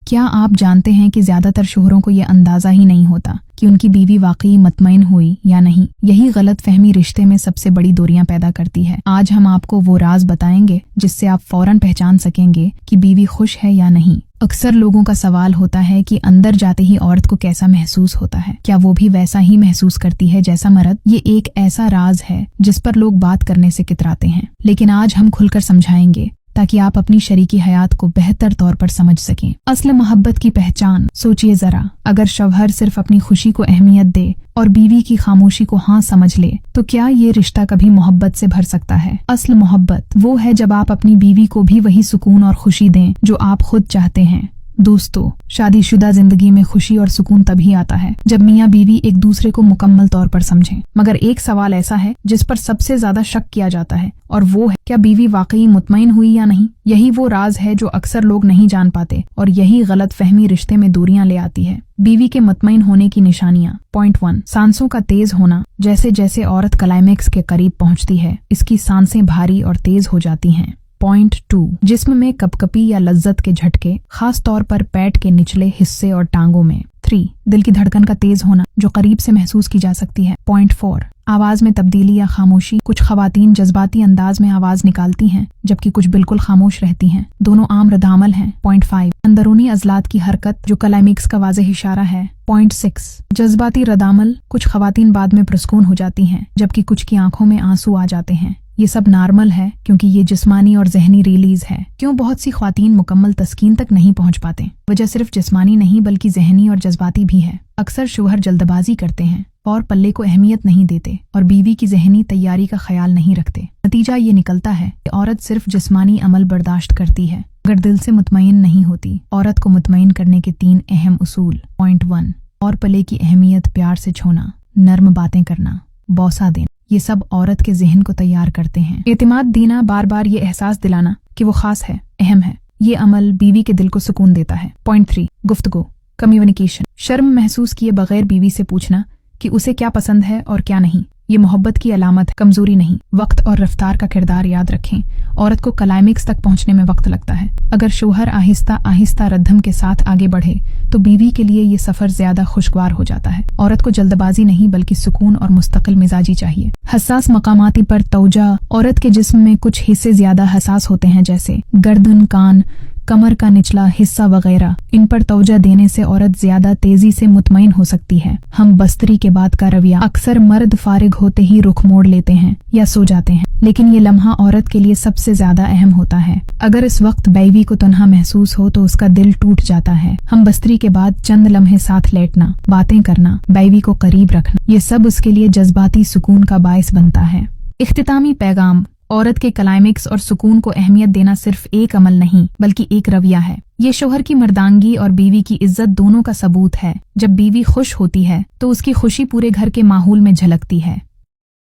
क्या आप जानते हैं कि ज्यादातर शोहरों को ये अंदाजा ही नहीं होता कि उनकी बीवी वाकई मुतमईन हुई या नहीं। यही गलत फहमी रिश्ते में सबसे बड़ी दूरियां पैदा करती है। आज हम आपको वो राज बताएंगे जिससे आप फौरन पहचान सकेंगे कि बीवी खुश है या नहीं। अक्सर लोगों का सवाल होता है कि अंदर जाते ही औरत को कैसा महसूस होता है, क्या वो भी वैसा ही महसूस करती है जैसा मर्द। ये एक ऐसा राज है जिस पर लोग बात करने से कितराते हैं, लेकिन आज हम खुलकर समझाएंगे ताकि आप अपनी शरीकी हयात को बेहतर तौर पर समझ सकें। असल मोहब्बत की पहचान। सोचिए जरा, अगर शौहर सिर्फ अपनी खुशी को अहमियत दे और बीवी की खामोशी को हाँ समझ ले, तो क्या ये रिश्ता कभी मोहब्बत से भर सकता है? असल मोहब्बत वो है जब आप अपनी बीवी को भी वही सुकून और खुशी दें जो आप खुद चाहते हैं। दोस्तों, शादीशुदा जिंदगी में खुशी और सुकून तभी आता है जब मियाँ बीवी एक दूसरे को मुकम्मल तौर पर समझें। मगर एक सवाल ऐसा है जिस पर सबसे ज्यादा शक किया जाता है, और वो है क्या बीवी वाकई मुतमईन हुई या नहीं। यही वो राज है जो अक्सर लोग नहीं जान पाते, और यही गलत फहमी रिश्ते में दूरियां ले आती है। बीवी के मुतमईन होने की निशानियां। पॉइंट 1, सांसों का तेज होना। जैसे जैसे औरत क्लाइमेक्स के करीब पहुंचती है, इसकी सांसें भारी और तेज हो जाती हैं। पॉइंट 2, जिस्म में कपकपी या लज्जत के झटके, खास तौर पर पेट के निचले हिस्से और टांगों में। 3, दिल की धड़कन का तेज होना जो करीब से महसूस की जा सकती है। पॉइंट 4, आवाज में तब्दीली या खामोशी। कुछ खवातीन जज्बाती अंदाज में आवाज निकालती हैं जबकि कुछ बिल्कुल खामोश रहती हैं। दोनों आम रद्दामल हैं। पॉइंट 5, अंदरूनी अजलात की हरकत जो क्लाइमेक्स का वाज़ेह इशारा है। पॉइंट 6, जज्बाती रद्दामल। कुछ खवातीन बाद में पुरस्कून हो जाती हैं जबकि कुछ की आंखों में आंसू आ जाते हैं। ये सब नॉर्मल है क्योंकि ये जिस्मानी और जहनी रिलीज है। क्यों बहुत सी ख्वातीन मुकम्मल तस्कीन तक नहीं पहुंच पाते? वजह सिर्फ जिस्मानी नहीं बल्कि जहनी और जज्बाती भी है। अक्सर शौहर जल्दबाजी करते हैं और पल्ले को अहमियत नहीं देते और बीवी की जहनी तैयारी का ख्याल नहीं रखते। नतीजा ये निकलता है कि औरत सिर्फ जिस्मानी अमल बर्दाश्त करती है मगर दिल से मुतमईन नहीं होती। औरत को मुतमईन करने के 3 अहम उसूल। पॉइंट 1, और पल्ले की अहमियत प्यार से छूना, नर्म बातें करना, बौसा देना। ये सब औरत के जहन को तैयार करते हैं। एतमाद देना, बार बार ये एहसास दिलाना कि वो खास है, अहम है। ये अमल बीवी के दिल को सुकून देता है। पॉइंट 3, गुफ्तगू, कम्युनिकेशन। शर्म महसूस किए बगैर बीवी से पूछना कि उसे क्या पसंद है और क्या नहीं। ये मोहब्बत की अलामत है, कमजोरी नहीं। वक्त और रफ्तार का किरदार याद रखें। औरत को क्लाइमेक्स तक पहुंचने में वक्त लगता है। अगर शौहर आहिस्ता आहिस्ता रद्दम के साथ आगे बढ़े तो बीवी के लिए ये सफर ज्यादा खुशगवार हो जाता है। औरत को जल्दबाजी नहीं बल्कि सुकून और मुस्तकिल मिजाजी चाहिए। हसास मकामाती पर तवज्जो। औरत के जिस्म में कुछ हिस्से ज्यादा हसास होते हैं जैसे गर्दन, कान, कमर का निचला हिस्सा वगैरह। इन पर तवज्जो देने से औरत ज्यादा तेजी से मुतमईन हो सकती है। हम बस्तरी के बाद का रवैया। अक्सर मर्द फारिग होते ही रुख मोड़ लेते हैं या सो जाते हैं, लेकिन ये लम्हा औरत के लिए सबसे ज्यादा अहम होता है। अगर इस वक्त बीवी को तन्हा महसूस हो तो उसका दिल टूट जाता है। हम बस्तरी के बाद चंद लम्हे साथ लेटना, बातें करना, बीवी को करीब रखना, ये सब उसके लिए जज्बाती सुकून का बायस बनता है। इख्तितामी पैगाम। औरत के क्लाइमेक्स और सुकून को अहमियत देना सिर्फ एक अमल नहीं बल्कि एक रवैया है। ये शौहर की मर्दांगी और बीवी की इज्जत दोनों का सबूत है। जब बीवी खुश होती है तो उसकी खुशी पूरे घर के माहौल में झलकती है।